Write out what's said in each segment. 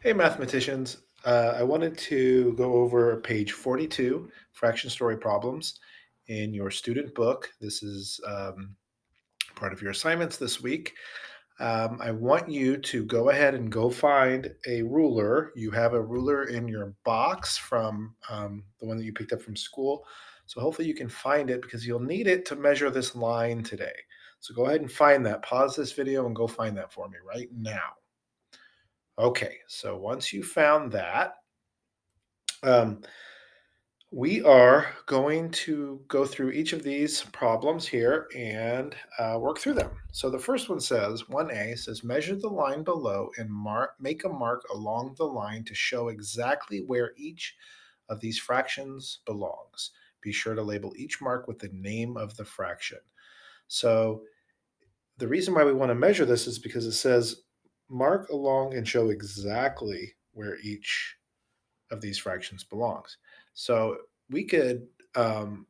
Hey, mathematicians. I wanted to go over page 42, fraction story problems in your student book. This is part of your assignments this week. I want you to go ahead and go find a ruler. You have a ruler in your box from the one that you picked up from school. So hopefully you can find it because you'll need it to measure this line today. So go ahead and find that. Pause this video and go find that for me right now. Okay, so once you found that, um, we are going to go through each of these problems here and work through them. So the first one says 1A says measure the line below and make a mark along the line to show exactly where each of these fractions belongs. Be sure to label each mark with the name of the fraction. So the reason why we want to measure this is because it says mark along and show exactly where each of these fractions belongs. So we could kind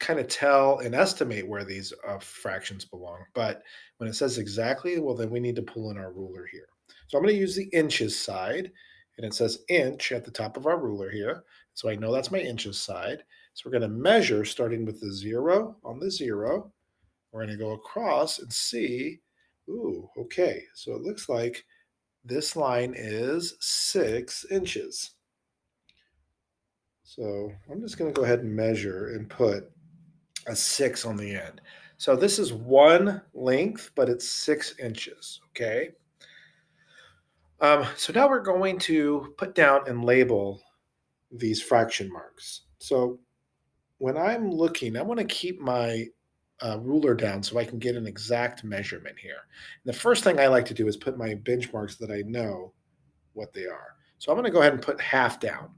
of tell and estimate where these fractions belong. But when it says exactly, well, then we need to pull in our ruler here. So I'm going to use the inches side, and it says inch at the top of our ruler here. So I know that's my inches side. So we're going to measure starting with the 0 on the 0. We're going to go across and see. Ooh, okay. So it looks like this line is 6 inches. So I'm just going to go ahead and measure and put a 6 on the end. So this is one length, but it's 6 inches, okay? So now we're going to put down and label these fraction marks. So when I'm looking, I want to keep my ruler down so I can get an exact measurement here. And the first thing I like to do is put my benchmarks that I know what they are. So I'm going to go ahead and put half down.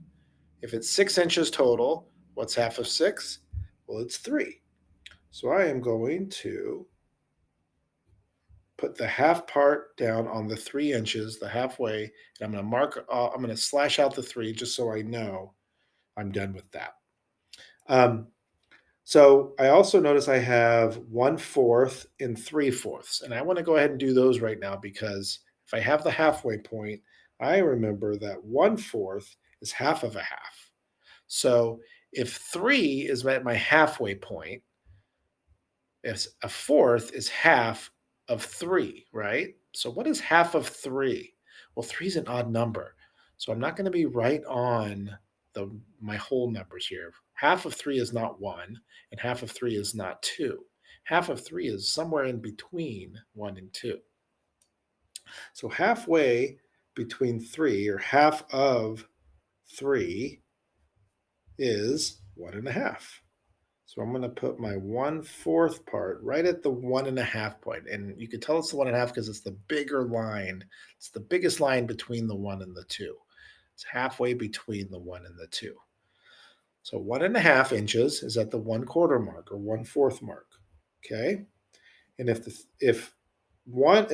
If it's 6 inches total, what's half of 6? Well, it's 3. So I am going to put the half part down on the 3 inches, the halfway, and I'm going to I'm going to slash out the 3 just so I know I'm done with that. Um, so I also notice I have 1/4 and 3/4, and I want to go ahead and do those right now because if I have the halfway point, I remember that 1/4 is half of a half. So if 3 is at my halfway point, if a fourth is half of 3, right? So what is half of 3? Well, 3 is an odd number. So I'm not going to be right on my whole numbers here. Half of 3 is not 1, and half of 3 is not 2. Half of 3 is somewhere in between 1 and 2. So halfway between 3, or half of 3, is 1.5. So I'm going to put my 1/4 part right at the 1.5 point. And you can tell it's the 1.5 because it's the bigger line. It's the biggest line between the 1 and the 2. It's halfway between the 1 and the 2. So 1.5 inches is at the 1/4 mark or 1/4 mark. Okay. And if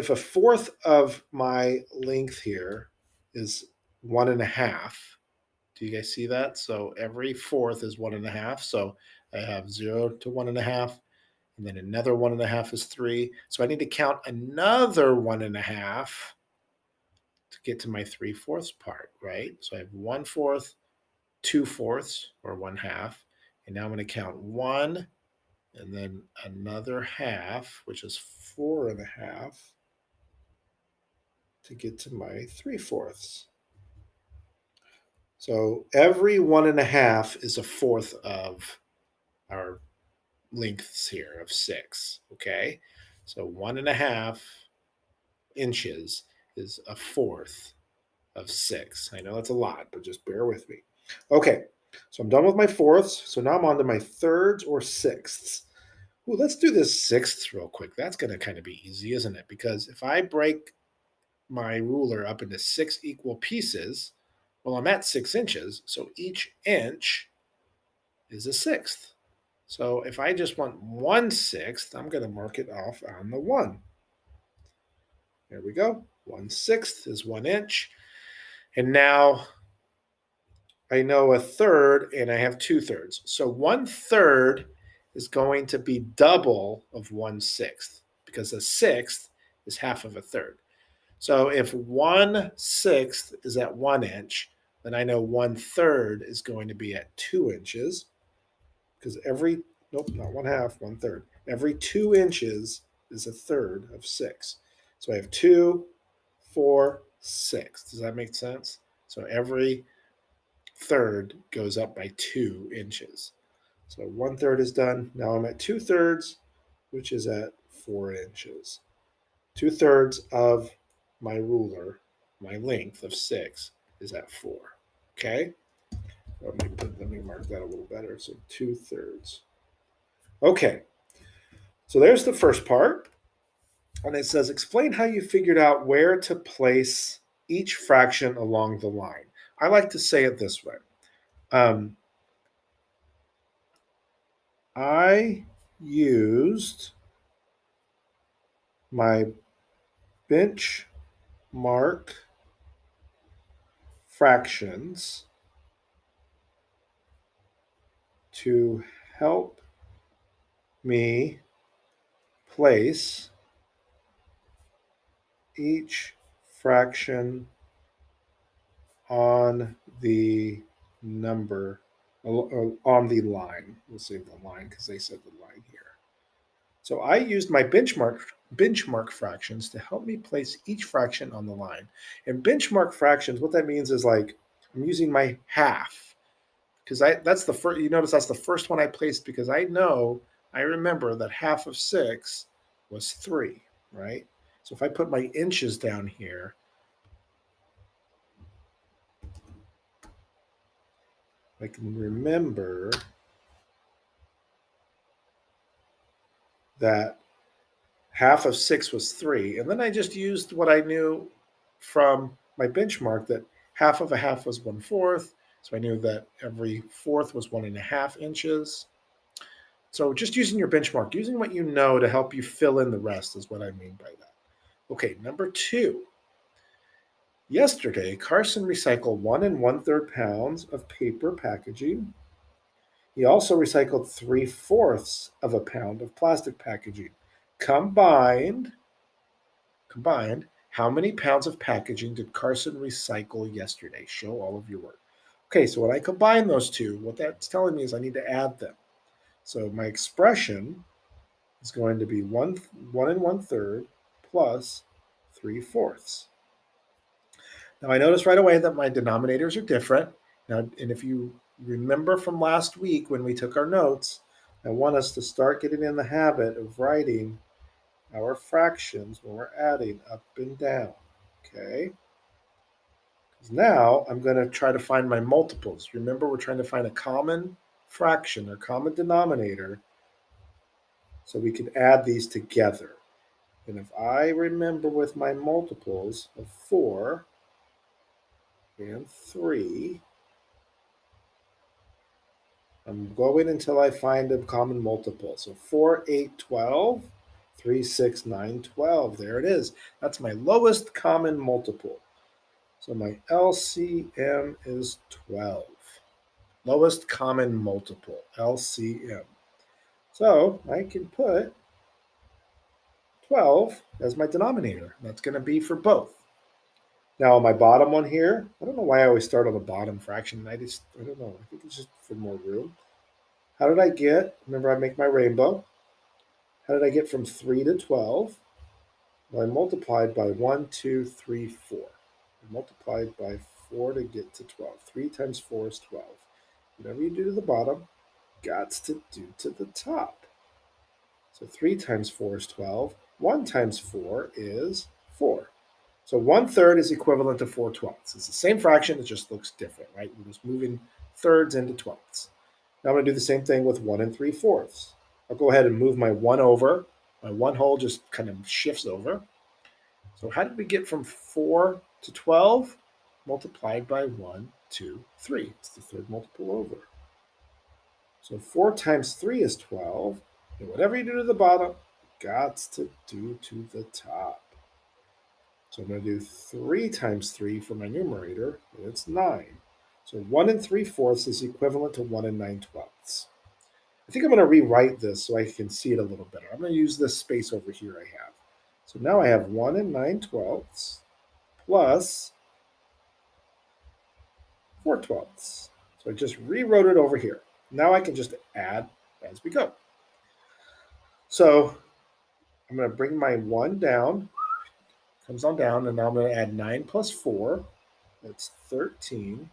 a fourth of my length here is 1.5, do you guys see that? So every fourth is 1.5. So I have 0 to 1.5, and then another 1.5 is 3. So I need to count another 1.5 to get to my 3/4 part, right? So I have 1/4, 2/4, or 1/2. And now I'm going to count 1 and then another half, which is 4.5, to get to my 3/4. So every 1.5 is a fourth of our lengths here of 6. Okay. So 1.5 inches is a fourth of 6. I know that's a lot, but just bear with me. Okay. So I'm done with my fourths. So now I'm on to my thirds or sixths. Ooh, let's do this sixths real quick. That's going to kind of be easy, isn't it? Because if I break my ruler up into 6 equal pieces, well, I'm at 6 inches. So each inch is a sixth. So if I just want 1/6, I'm going to mark it off on the 1. There we go. 1/6 is 1 inch. And now I know a third and I have 2/3. So 1/3 is going to be double of 1/6 because a sixth is half of a third. So if 1/6 is at 1 inch, then I know 1/3 is going to be at 2 inches because every, nope, not 1/2, 1/3. Every 2 inches is a third of 6. So I have 2, 4, 6. Does that make sense? So every third goes up by 2 inches. So 1/3 is done. Now I'm at 2/3, which is at 4 inches. 2/3 of my ruler, my length of 6, is at 4. Okay? Let me mark that a little better. So 2/3. Okay. So there's the first part. And it says, explain how you figured out where to place each fraction along the line. I like to say it this way. I used my benchmark fractions to help me place each fraction on the number, on the line. We'll say the line because they said the line here. So I used my benchmark fractions to help me place each fraction on the line. And benchmark fractions, what that means is like I'm using my half because that's the first. You notice that's the first one I placed because I remember that half of 6 was 3, right? So if I put my inches down here, I can remember that half of 6 was 3. And then I just used what I knew from my benchmark that half of a half was 1/4. So I knew that every fourth was 1.5 inches. So just using your benchmark, using what you know to help you fill in the rest is what I mean by that. Okay, number 2. Yesterday, Carson recycled 1 1/3 pounds of paper packaging. He also recycled 3/4 of a pound of plastic packaging. Combined, Combined, how many pounds of packaging did Carson recycle yesterday? Show all of your work. Okay, so when I combine those two, what that's telling me is I need to add them. So my expression is going to be 1 1/3 plus 3/4. Now I notice right away that my denominators are different. Now, and if you remember from last week when we took our notes, I want us to start getting in the habit of writing our fractions when we're adding up and down. Okay? Now I'm going to try to find my multiples. Remember, we're trying to find a common fraction or common denominator so we can add these together. And if I remember with my multiples of 4 and 3, I'm going until I find a common multiple. So 4, 8, 12, 3, 6, 9, 12. There it is. That's my lowest common multiple. So my LCM is 12. Lowest common multiple, LCM. So I can put 12 as my denominator. That's going to be for both. Now on my bottom one here, I don't know why I always start on the bottom fraction. I don't know. I think it's just for more room. How did I get? Remember, I make my rainbow. How did I get from 3 to 12? Well, I multiplied by 1, 2, 3, 4. I multiplied by 4 to get to 12. 3 times 4 is 12. Whatever you do to the bottom, gots to do to the top. So 3 times 4 is 12. 1 times 4 is 4. So 1/3 is equivalent to 4/12. It's the same fraction, it just looks different, right? We're just moving thirds into twelfths. Now I'm going to do the same thing with 1 3/4. I'll go ahead and move my 1 over. My 1 whole just kind of shifts over. So how did we get from 4 to 12? Multiplied by 1, 2, 3. It's the third multiple over. So 4 times 3 is 12. And whatever you do to the bottom, gots to do to the top. So I'm going to do 3 times 3 for my numerator, and it's 9. So 1 3/4 is equivalent to 1 9/12. I think I'm going to rewrite this so I can see it a little better. I'm going to use this space over here I have. So now I have 1 9/12 plus 4/12. So I just rewrote it over here. Now I can just add as we go. So I'm going to bring my 1 down, comes on down, and now I'm going to add 9 plus 4. That's 13.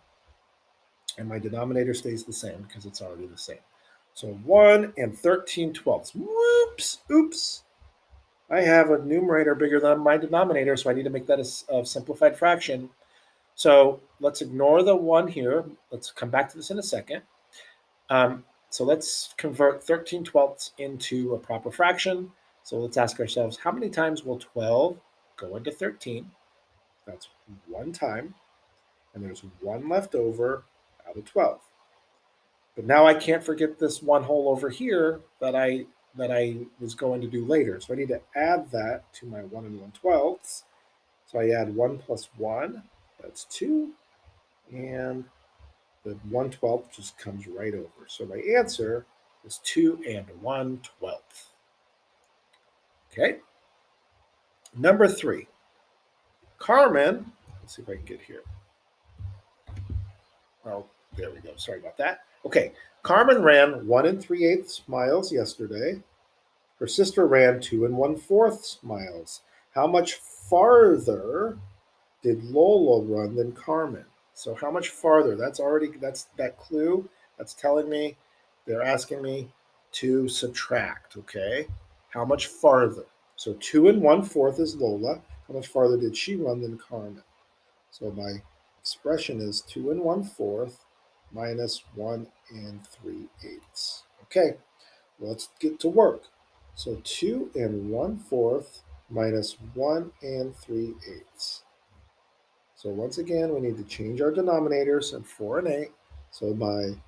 And my denominator stays the same because it's already the same. So 1 and 13/12. Whoops, oops. I have a numerator bigger than my denominator, so I need to make that a simplified fraction. So let's ignore the 1 here. Let's come back to this in a second. So let's convert 13/12 into a proper fraction. So let's ask ourselves, how many times will 12 go into 13? That's 1 time. And there's 1 left over out of 12. But now I can't forget this 1 whole over here that I was going to do later. So I need to add that to my 1 and 1/12. So I add 1 plus 1, that's 2. And the 1/12 just comes right over. So my answer is 2 and 1/12. Okay. Number 3. Carmen, let's see if I can get here. Oh, there we go. Sorry about that. Okay. Carmen ran 1 3/8 miles yesterday. Her sister ran 2 1/4 miles. How much farther did Lola run than Carmen? So how much farther? That's that clue. That's telling me they're asking me to subtract. Okay, how much farther? So 2 1/4 is Lola. How much farther did she run than Carmen? So my expression is 2 1/4 minus 1 3/8. Okay, let's get to work. So 2 1/4 minus 1 3/8. So once again, we need to change our denominators and 4 and 8. So my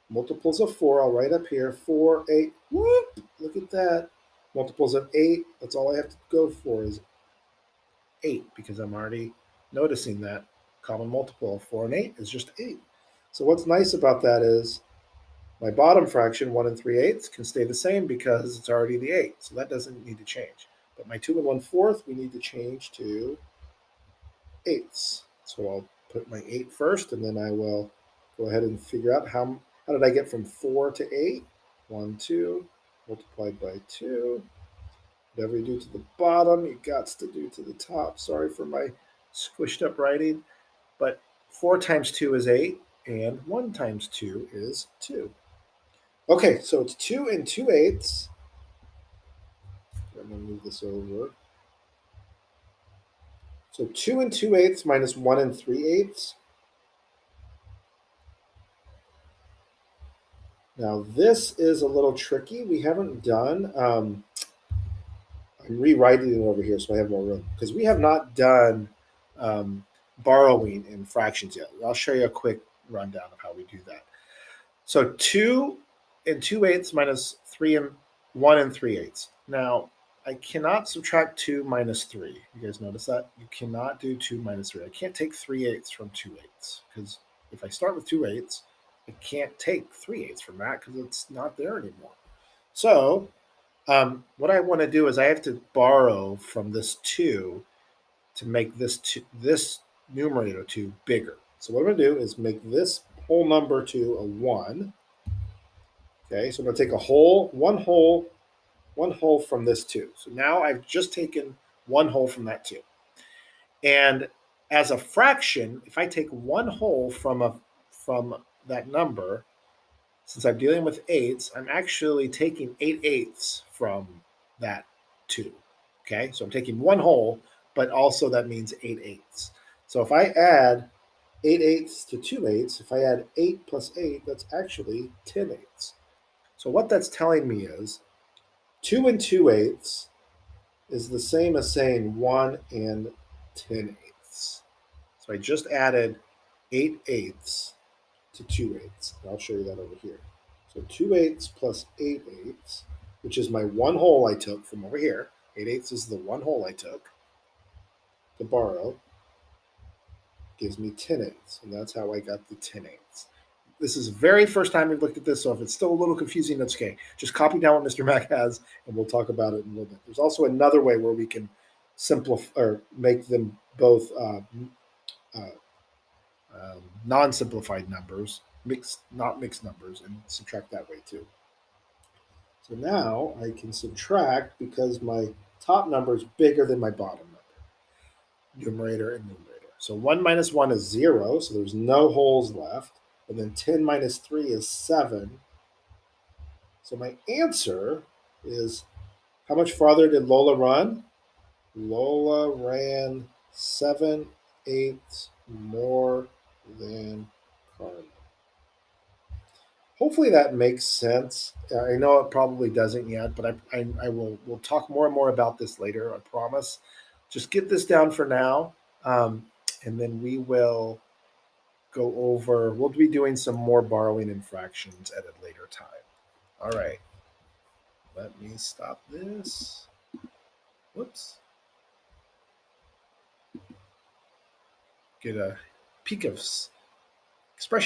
multiples of 4, I'll write up here, 4, 8. Whoop, look at that. Multiples of 8, that's all I have to go for is 8 because I'm already noticing that common multiple of 4 and 8 is just 8. So what's nice about that is my bottom fraction, 1 3/8, can stay the same because it's already the 8. So that doesn't need to change. But my 2 1/4, we need to change to eighths. So I'll put my 8 first, and then I will go ahead and figure out how did I get from 4 to 8? 1, 2, multiplied by 2. Whatever you do to the bottom, you got to do to the top. Sorry for my squished up writing. But 4 times 2 is 8, and 1 times 2 is 2. Okay, so it's 2 2/8. I'm going to move this over. So 2 2/8 minus 1 3/8. Now this is a little tricky. We haven't done, I'm rewriting it over here so I have more room. Because we have not done borrowing in fractions yet. I'll show you a quick rundown of how we do that. So 2 2/8 minus 3 and 1 3/8. Now, I cannot subtract 2 minus 3. You guys notice that? You cannot do 2 minus 3. I can't take 3/8 from 2/8 because if I start with 2/8, I can't take 3/8 from that because it's not there anymore. So, what I want to do is I have to borrow from this 2 to make this numerator 2 bigger. So what I'm going to do is make this whole number 2 a 1. Okay, so I'm going to take one whole from this 2. So now I've just taken one whole from that 2. And as a fraction, if I take one whole from that number, since I'm dealing with eighths, I'm actually taking 8/8 from that 2. Okay, so I'm taking one whole, but also that means 8/8. So if I add 8/8 to 2/8, if I add 8 plus 8, that's actually 10/8. So what that's telling me is 2 2/8 is the same as saying 1 10/8. So I just added 8/8 to 2/8. I'll show you that over here. So 2/8 plus 8/8, which is my one whole I took from over here. 8/8 is the one whole I took to borrow, gives me 10/8. And that's how I got the 10/8. This is the very first time we've looked at this, so if it's still a little confusing, that's okay. Just copy down what Mr. Mac has, and we'll talk about it in a little bit. There's also another way where we can simplify or make them both uh, non-simplified numbers, mixed not mixed numbers, and subtract that way too. So now I can subtract because my top number is bigger than my bottom number, numerator and numerator. So 1 minus 1 is 0, so there's no holes left. And then 10 minus 3 is 7. So my answer is, how much farther did Lola run? Lola ran 7/8 more than Carmen. Hopefully that makes sense. I know it probably doesn't yet, but I will we'll talk more and more about this later. I promise. Just get this down for now, um, and then we will go over. We'll be doing some more borrowing and fractions at a later time. All right. Let me stop this. Whoops. Get a peek of expression